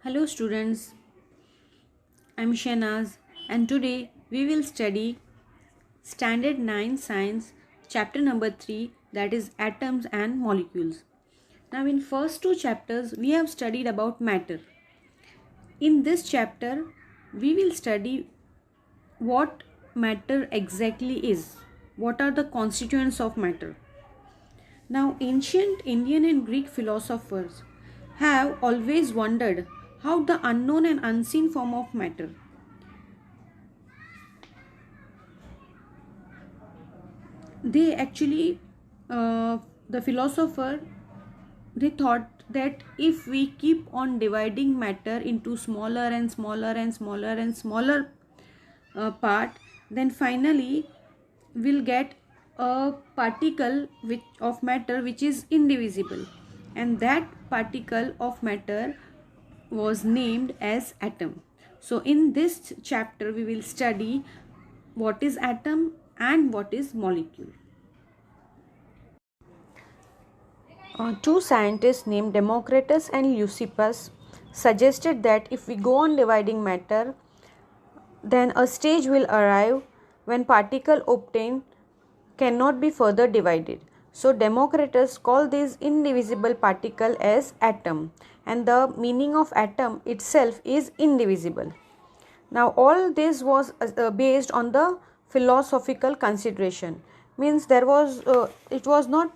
Hello students, I'm Shanaz and today we will study Standard 9 Science chapter number 3, that is atoms and molecules. Now in first two chapters we have studied about matter. In this chapter we will study what matter exactly is. What are the constituents of matter? Now ancient Indian and Greek philosophers have always wondered how the unknown and unseen form of matter, they actually the philosopher, they thought that if we keep on dividing matter into smaller and smaller and smaller and smaller part, then finally we'll get a particle of matter which is indivisible, and that particle of matter was named as atom. So in this chapter we will study what is atom and what is molecule. Two scientists named Democritus and Leucippus suggested that if we go on dividing matter, then a stage will arrive when particle obtained cannot be further divided. So Democritus called this indivisible particle as atom, and the meaning of atom itself is indivisible. Now all this was based on the philosophical consideration, means there was it was not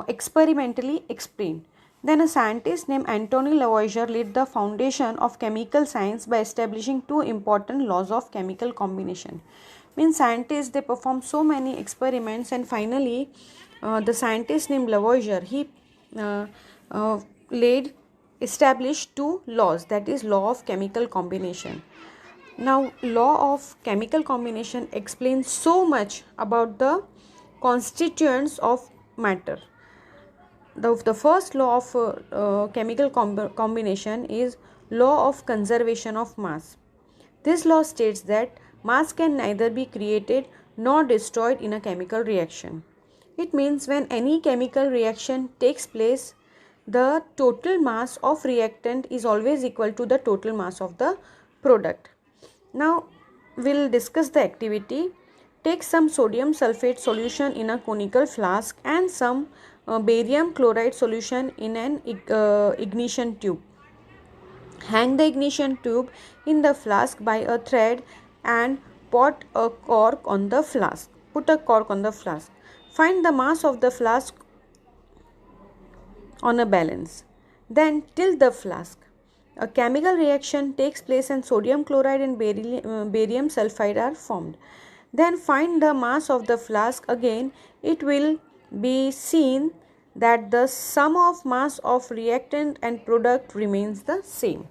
experimentally explained. Then a scientist named Antoine Lavoisier laid the foundation of chemical science by establishing two important laws of chemical combination. Means scientists, they performed so many experiments, and finally the scientist named Lavoisier, he uh, uh, laid established two laws, that is law of chemical combination. Now law of chemical combination explains so much about the constituents of matter. The first law of chemical combination is law of conservation of mass. This law states that mass can neither be created nor destroyed in a chemical reaction. It means when any chemical reaction takes place, the total mass of reactant is always equal to the total mass of the product. Now we'll discuss the activity. Take some sodium sulfate solution in a conical flask and some barium chloride solution in an ignition tube. Hang the ignition tube in the flask by a thread and put a cork on the flask. Find the mass of the flask on a balance. Then tilt the flask. A chemical reaction takes place and sodium chloride and barium sulfide are formed. Then find the mass of the flask. Again, it will be seen that the sum of mass of reactant and product remains the same.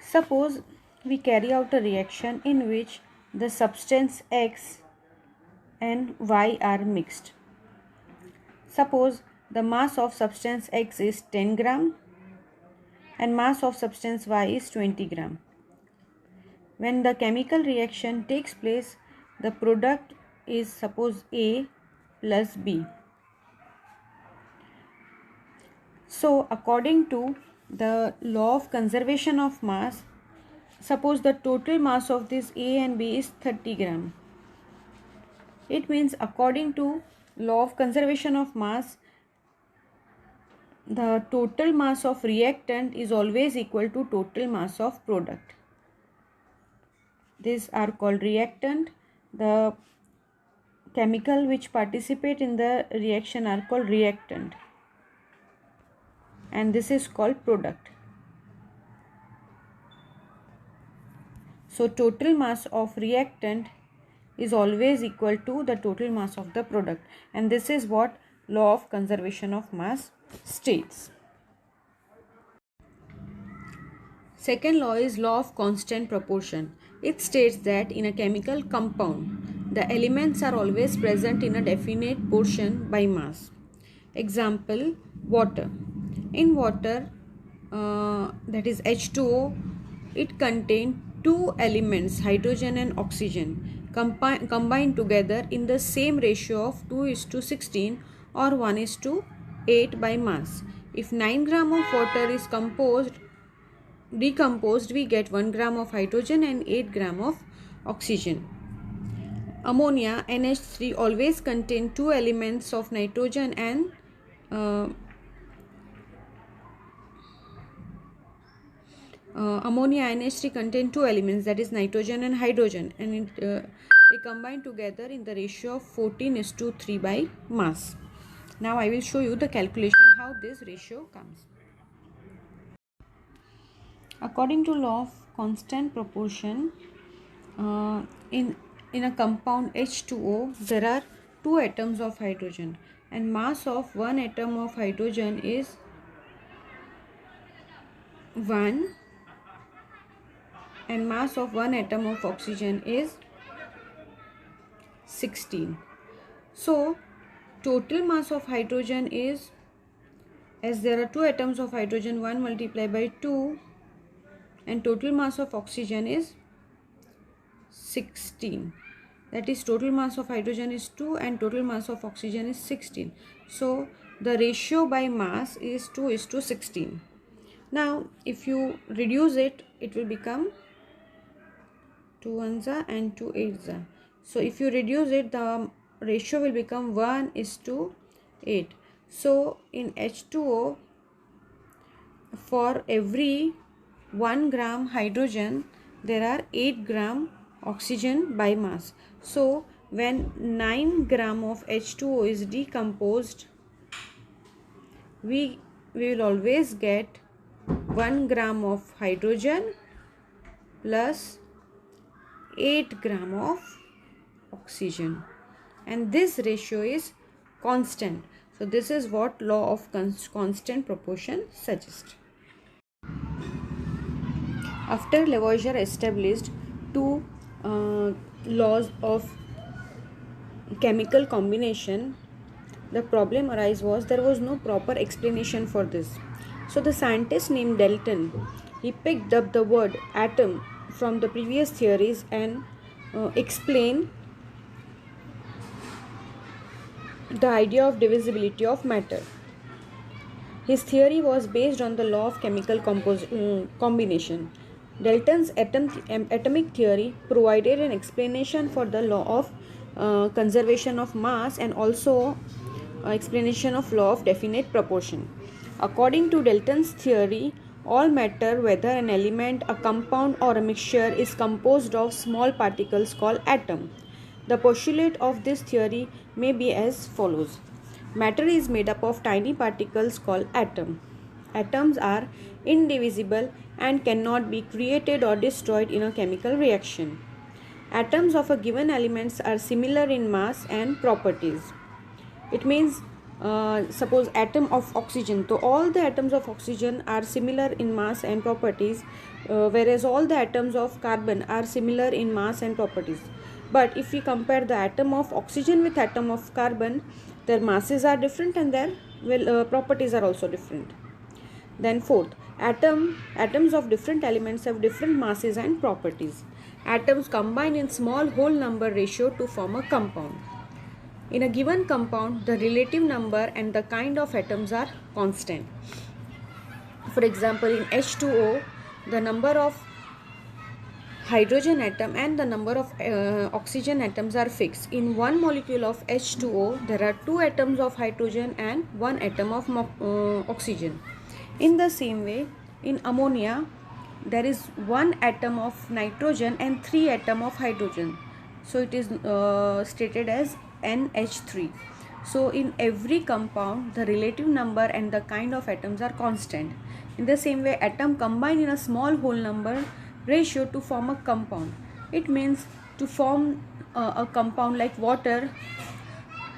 Suppose we carry out a reaction in which the substance X and Y are mixed. Suppose the mass of substance X is 10 gram and mass of substance Y is 20 gram. When the chemical reaction takes place, the product is suppose A plus B. So according to the law of conservation of mass, suppose the total mass of this A and B is 30 gram. It means according to law of conservation of mass, the total mass of reactant is always equal to total mass of product. These are called reactant. The chemical which participate in the reaction are called reactant, and this is called product. So total mass of reactant is always equal to the total mass of the product, and this is what law of conservation of mass states. Second law is law of constant proportion. It states that in a chemical compound, the elements are always present in a definite portion by mass. Example, water. In water, that is H2O, it contains two elements, hydrogen and oxygen, combined together in the same ratio of 2:16 or 1:8 by mass. If 9 gram of water is decomposed, we get 1 gram of hydrogen and 8 gram of oxygen. Ammonia NH3 always contain two elements of nitrogen and ammonia NH3 contain two elements, that is nitrogen and hydrogen, and they combine together in the ratio of 14:3 by mass. Now I will show you the calculation how this ratio comes. According to law of constant proportion, in a compound H2O there are two atoms of hydrogen, and mass of one atom of hydrogen is 1 and mass of one atom of oxygen is 16. So total mass of hydrogen is, as there are two atoms of hydrogen, 1 multiplied by 2, and total mass of oxygen is 16. That is, total mass of hydrogen is 2 and total mass of oxygen is 16. So the ratio by mass is 2:16. Now if you reduce it, it will become 2 ones and 2 eights. So if you reduce it, the ratio will become 1:8. So in H2O, for every 1 gram hydrogen, there are 8 gram oxygen by mass. So when 9 gram of H2O is decomposed, we will always get 1 gram of hydrogen plus 8 gram of oxygen, and this ratio is constant. So this is what law of constant proportion suggests. After Lavoisier established two laws of chemical combination, the problem arose was there was no proper explanation for this. So the scientist named Dalton, he picked up the word atom from the previous theories and explained the idea of divisibility of matter. His theory was based on the law of chemical combination. Dalton's atomic theory provided an explanation for the law of conservation of mass and also explanation of law of definite proportion. According to Dalton's theory, all matter, whether an element, a compound or a mixture, is composed of small particles called atom. The postulate of this theory may be as follows. Matter is made up of tiny particles called atom. Atoms are indivisible and cannot be created or destroyed in a chemical reaction. Atoms of a given element are similar in mass and properties. It means suppose atom of oxygen, so all the atoms of oxygen are similar in mass and properties, whereas all the atoms of carbon are similar in mass and properties. But if we compare the atom of oxygen with atom of carbon, their masses are different and their properties are also different. Then fourth, atoms of different elements have different masses and properties. Atoms combine in small whole number ratio to form a compound. In a given compound, the relative number and the kind of atoms are constant. For example, in H2O, the number of hydrogen atom and the number of oxygen atoms are fixed. In one molecule of H2O, there are 2 atoms of hydrogen and 1 atom of oxygen. In the same way, in ammonia, there is 1 atom of nitrogen and 3 atom of hydrogen. So it is stated as NH3. So in every compound, the relative number and the kind of atoms are constant. In the same way, atom combine in a small whole number ratio to form a compound. It means to form a compound like water,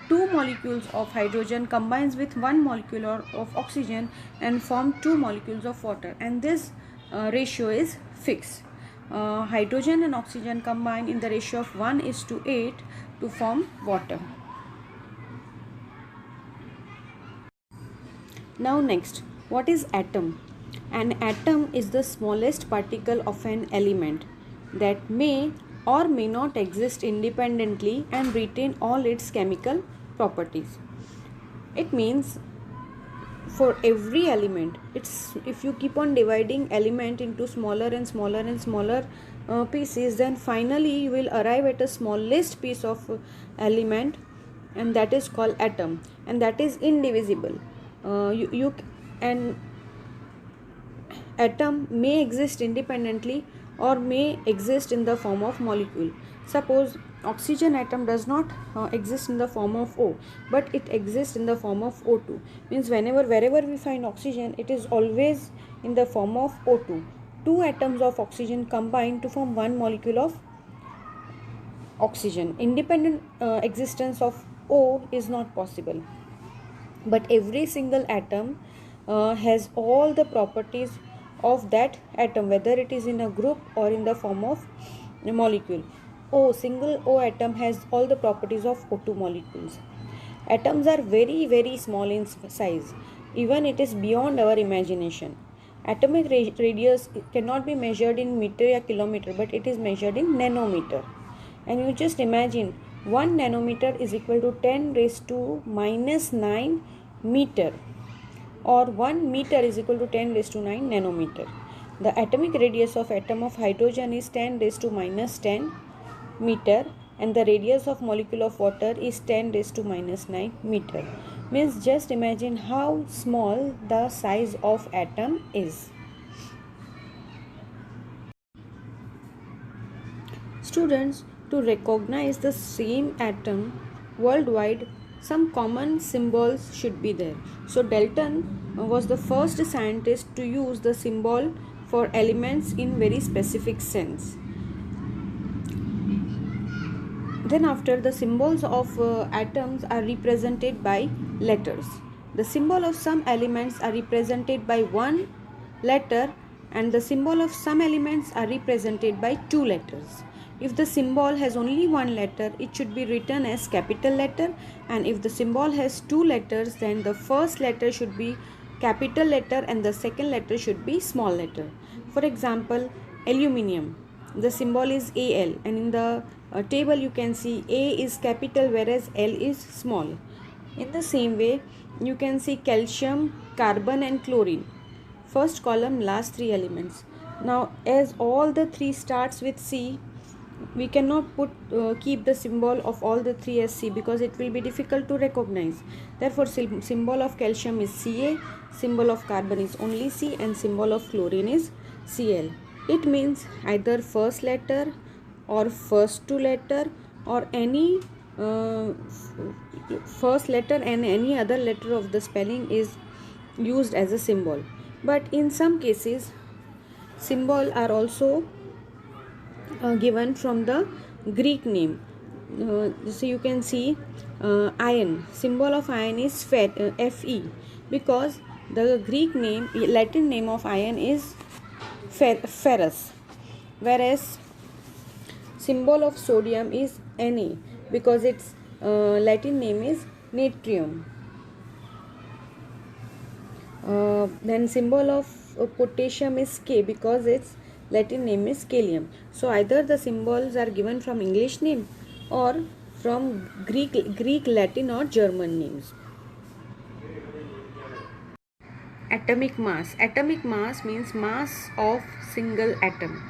2 molecules of hydrogen combines with 1 molecule of oxygen and form 2 molecules of water, and this ratio is fixed. Hydrogen and oxygen combine in the ratio of 1:8 to form water. Now next, what is atom? An atom is the smallest particle of an element that may or may not exist independently and retain all its chemical properties. It means for every element. It's if you keep on dividing element into smaller and smaller and smaller pieces, then finally you will arrive at a smallest piece of element, and that is called atom, and that is indivisible. You and atom may exist independently or may exist in the form of molecule. Suppose oxygen atom does not exist in the form of O, but it exists in the form of O2. Means wherever we find oxygen, it is always in the form of O2. Two atoms of oxygen combine to form one molecule of oxygen. Independent existence of O is not possible, but every single atom has all the properties of that atom, whether it is in a group or in the form of a molecule. Single O atom has all the properties of O2 molecules. Atoms are very small in size, even it is beyond our imagination. Atomic radius cannot be measured in meter or kilometer, but it is measured in nanometer. And you just imagine 1 nanometer is equal to 10 raised to minus 9 meter, or 1 meter is equal to 10 raised to 9 nanometer. The atomic radius of atom of hydrogen is 10 raised to minus 10 meter, and the radius of molecule of water is 10 raised to minus 9 meter. Means just imagine how small the size of atom is. Students, to recognize the same atom worldwide, some common symbols should be there. So Dalton was the first scientist to use the symbol for elements in very specific sense. Then after, the symbols of atoms are represented by letters. The symbol of some elements are represented by one letter, and the symbol of some elements are represented by two letters. If the symbol has only one letter, it should be written as capital letter, and if the symbol has two letters, then the first letter should be capital letter and the second letter should be small letter. For example, aluminium, the symbol is Al, and in the table you can see A is capital whereas L is small. In the same way, you can see calcium, carbon and chlorine. First column, last three elements. Now as all the three starts with C, we cannot keep the symbol of all the three as C, because it will be difficult to recognize. Therefore symbol of calcium is Ca, symbol of carbon is only C, and symbol of chlorine is Cl. It means either first letter or first two letter, or any first letter and any other letter of the spelling is used as a symbol. But in some cases, symbol are also given from the Greek name. So you can see iron, symbol of iron is Fe, because the Greek name, Latin name of iron is ferrous, whereas symbol of sodium is Na, because its Latin name is natrium. Then symbol of potassium is K, because its Latin name is kalium. So either the symbols are given from English name or from Greek, Latin or German names. Atomic mass. Atomic mass means mass of single atom.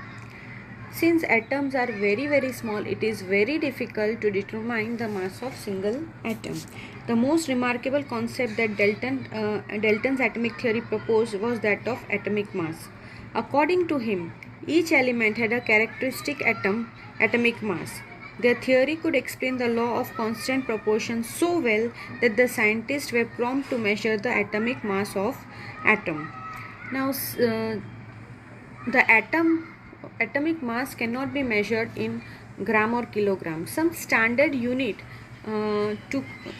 Since atoms are very small, it is very difficult to determine the mass of single atom. The most remarkable concept that Dalton's atomic theory proposed was that of atomic mass. According to him, each element had a characteristic atomic mass. Their theory could explain the law of constant proportion so well that the scientists were prompt to measure the atomic mass of atom. Now, the atomic mass cannot be measured in gram or kilogram. Some standard unit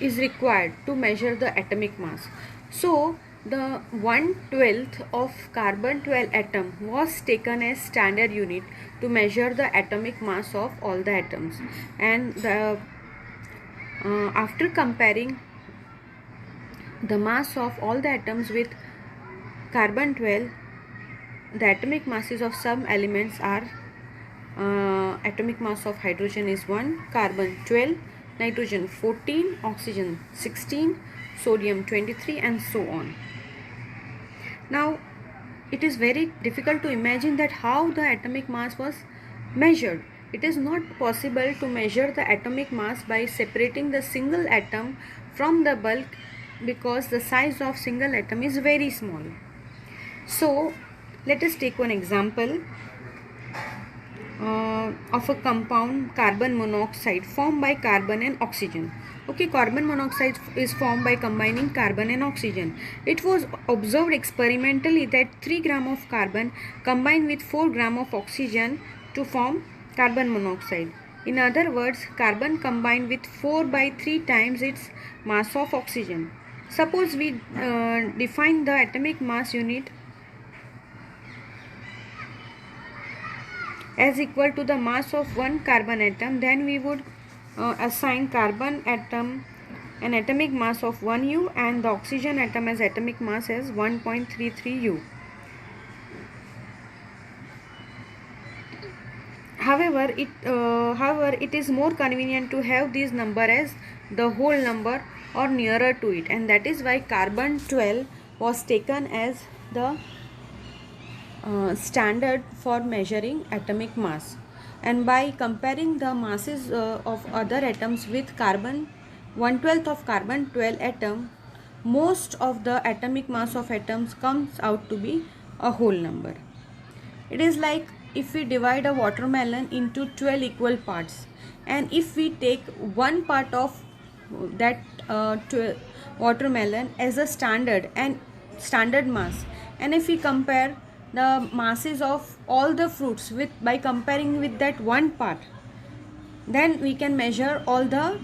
is required to measure the atomic mass. So the 1/12 of carbon 12 atom was taken as standard unit to measure the atomic mass of all the atoms, and after comparing the mass of all the atoms with carbon 12, the atomic masses of some elements are atomic mass of hydrogen is 1, carbon 12, nitrogen 14, oxygen 16, sodium 23, and so on. Now, it is very difficult to imagine that how the atomic mass was measured. It is not possible to measure the atomic mass by separating the single atom from the bulk because the size of single atom is very small. So, let us take one example of a compound carbon monoxide formed by carbon and oxygen. Okay, carbon monoxide is formed by combining carbon and oxygen. It was observed experimentally that 3 gram of carbon combined with 4 gram of oxygen to form carbon monoxide. In other words, carbon combined with 4 by 3 times its mass of oxygen. Suppose we define the atomic mass unit as equal to the mass of one carbon atom, then we would assign carbon atom an atomic mass of 1 U and the oxygen atom as atomic mass as 1.33 U. However, it is more convenient to have this number as the whole number or nearer to it, and that is why carbon 12 was taken as the standard for measuring atomic mass. And by comparing the masses of other atoms with carbon 1/12 of carbon 12 atom, most of the atomic mass of atoms comes out to be a whole number. It is like if we divide a watermelon into 12 equal parts, and if we take one part of that watermelon as a standard mass, and if we compare the masses of all the fruits by comparing with that one part, then we can measure all the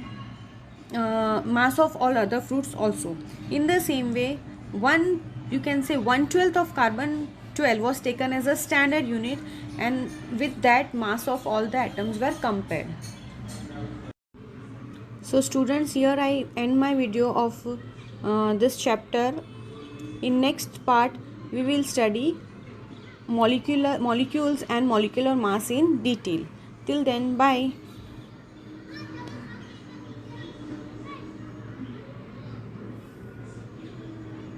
mass of all other fruits also. In the same way, you can say 1/12 of carbon 12 was taken as a standard unit, and with that mass of all the atoms were compared. So students, here I end my video of this chapter. In next part we will study molecules and molecular mass in detail. Till then, bye.